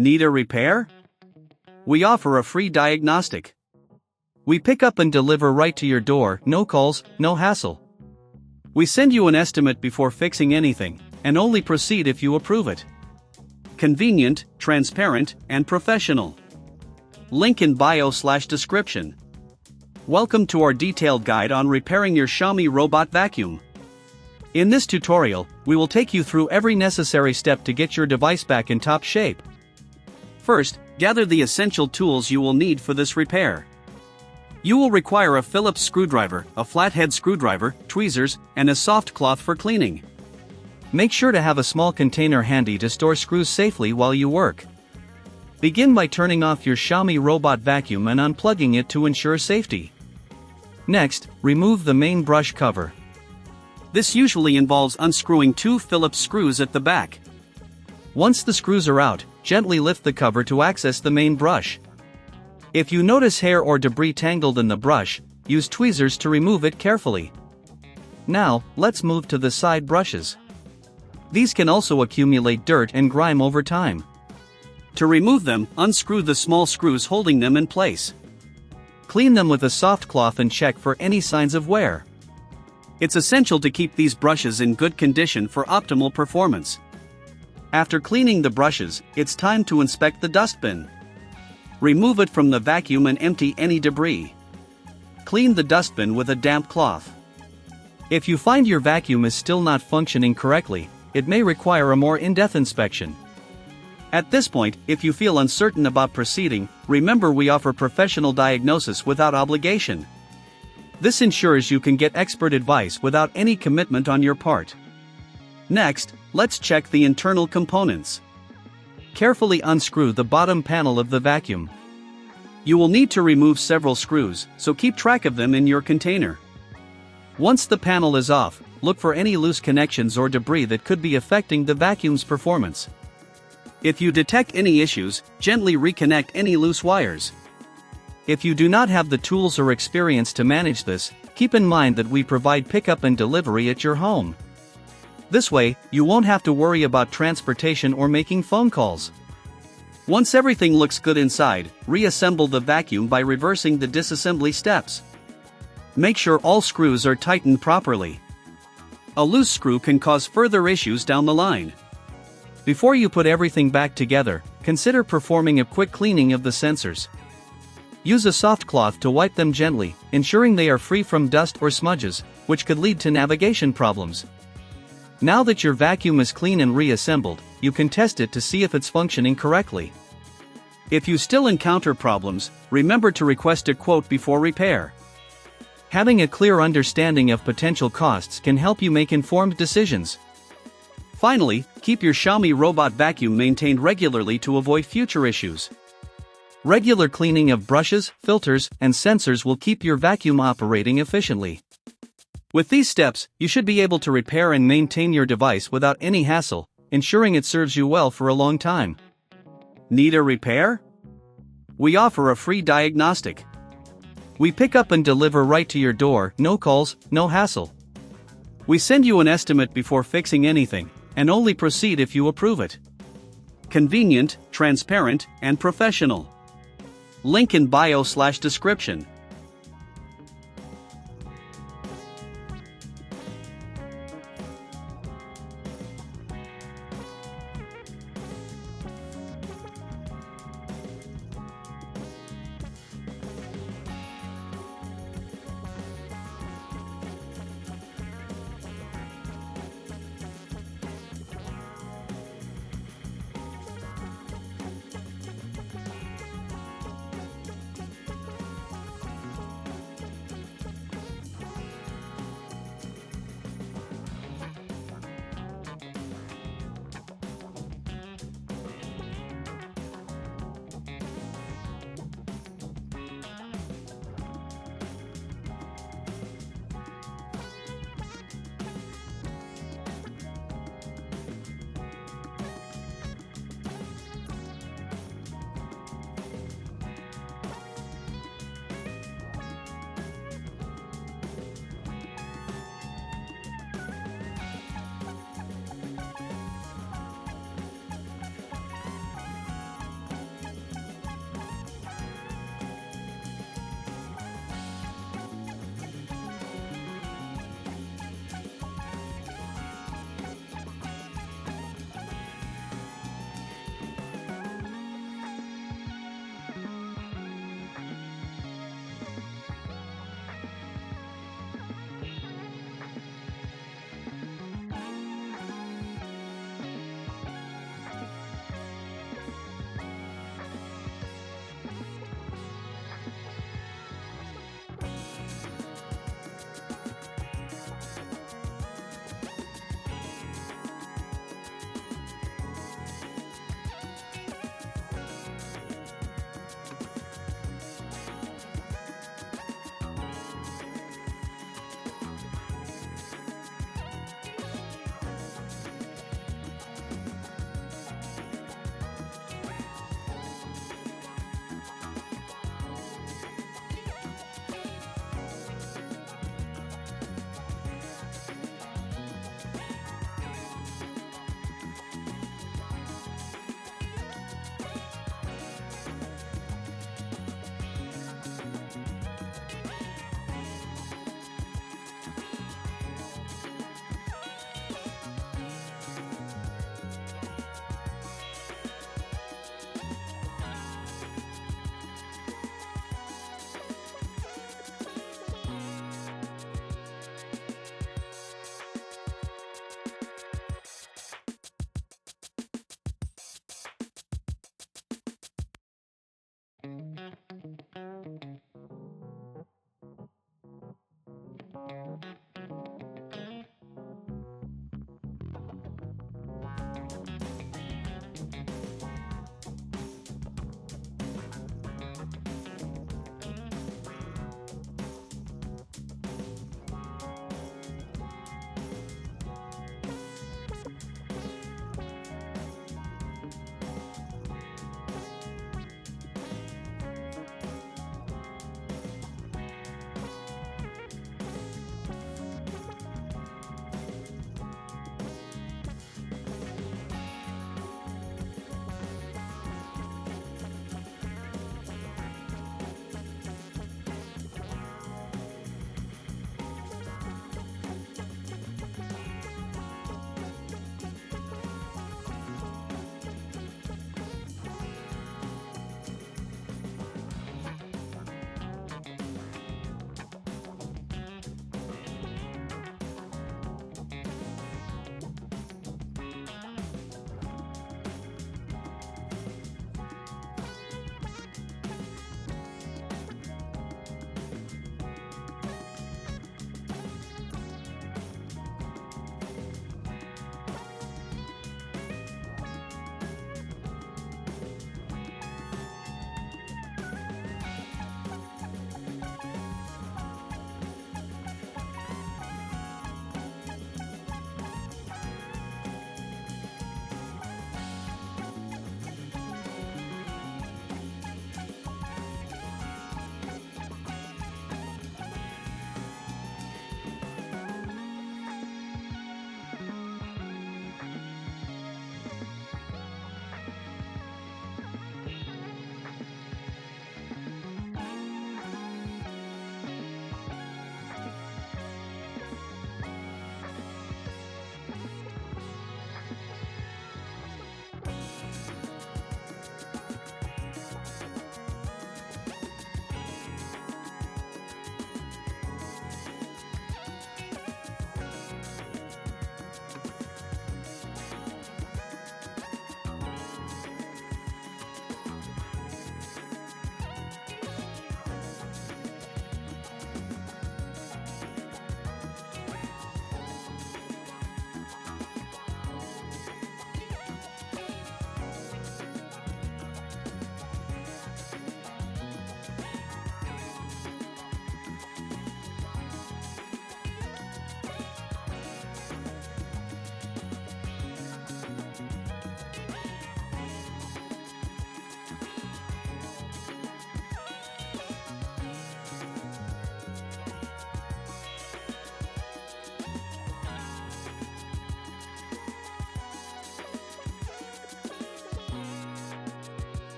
Need a repair? We offer a free diagnostic. We pick up and deliver right to your door, no calls, no hassle. We send you an estimate before fixing anything, and only proceed if you approve it. Convenient, transparent, and professional. Link in bio/description. Welcome to our detailed guide on repairing your Xiaomi Robot vacuum. In this tutorial, we will take you through every necessary step to get your device back in top shape. First, gather the essential tools you will need for this repair. You will require a Phillips screwdriver, a flathead screwdriver, tweezers, and a soft cloth for cleaning. Make sure to have a small container handy to store screws safely while you work. Begin by turning off your Xiaomi Robot vacuum and unplugging it to ensure safety. Next, remove the main brush cover. This usually involves unscrewing 2 Phillips screws at the back. Once the screws are out, gently lift the cover to access the main brush. If you notice hair or debris tangled in the brush, use tweezers to remove it carefully. Now, let's move to the side brushes. These can also accumulate dirt and grime over time. To remove them, unscrew the small screws holding them in place. Clean them with a soft cloth and check for any signs of wear. It's essential to keep these brushes in good condition for optimal performance. After cleaning the brushes, it's time to inspect the dustbin. Remove it from the vacuum and empty any debris. Clean the dustbin with a damp cloth. If you find your vacuum is still not functioning correctly, it may require a more in-depth inspection. At this point, if you feel uncertain about proceeding, remember we offer professional diagnosis without obligation. This ensures you can get expert advice without any commitment on your part. Next, let's check the internal components. Carefully unscrew the bottom panel of the vacuum. You will need to remove several screws, so keep track of them in your container. Once the panel is off, look for any loose connections or debris that could be affecting the vacuum's performance. If you detect any issues, gently reconnect any loose wires. If you do not have the tools or experience to manage this, keep in mind that we provide pickup and delivery at your home. This way, you won't have to worry about transportation or making phone calls. Once everything looks good inside, reassemble the vacuum by reversing the disassembly steps. Make sure all screws are tightened properly. A loose screw can cause further issues down the line. Before you put everything back together, consider performing a quick cleaning of the sensors. Use a soft cloth to wipe them gently, ensuring they are free from dust or smudges, which could lead to navigation problems. Now that your vacuum is clean and reassembled, you can test it to see if it's functioning correctly. If you still encounter problems, remember to request a quote before repair. Having a clear understanding of potential costs can help you make informed decisions. Finally, keep your Xiaomi Robot vacuum maintained regularly to avoid future issues. Regular cleaning of brushes, filters, and sensors will keep your vacuum operating efficiently. With these steps, you should be able to repair and maintain your device without any hassle, ensuring it serves you well for a long time. Need a repair? We offer a free diagnostic. We pick up and deliver right to your door, no calls, no hassle. We send you an estimate before fixing anything, and only proceed if you approve it. Convenient, transparent, and professional. Link in bio/description.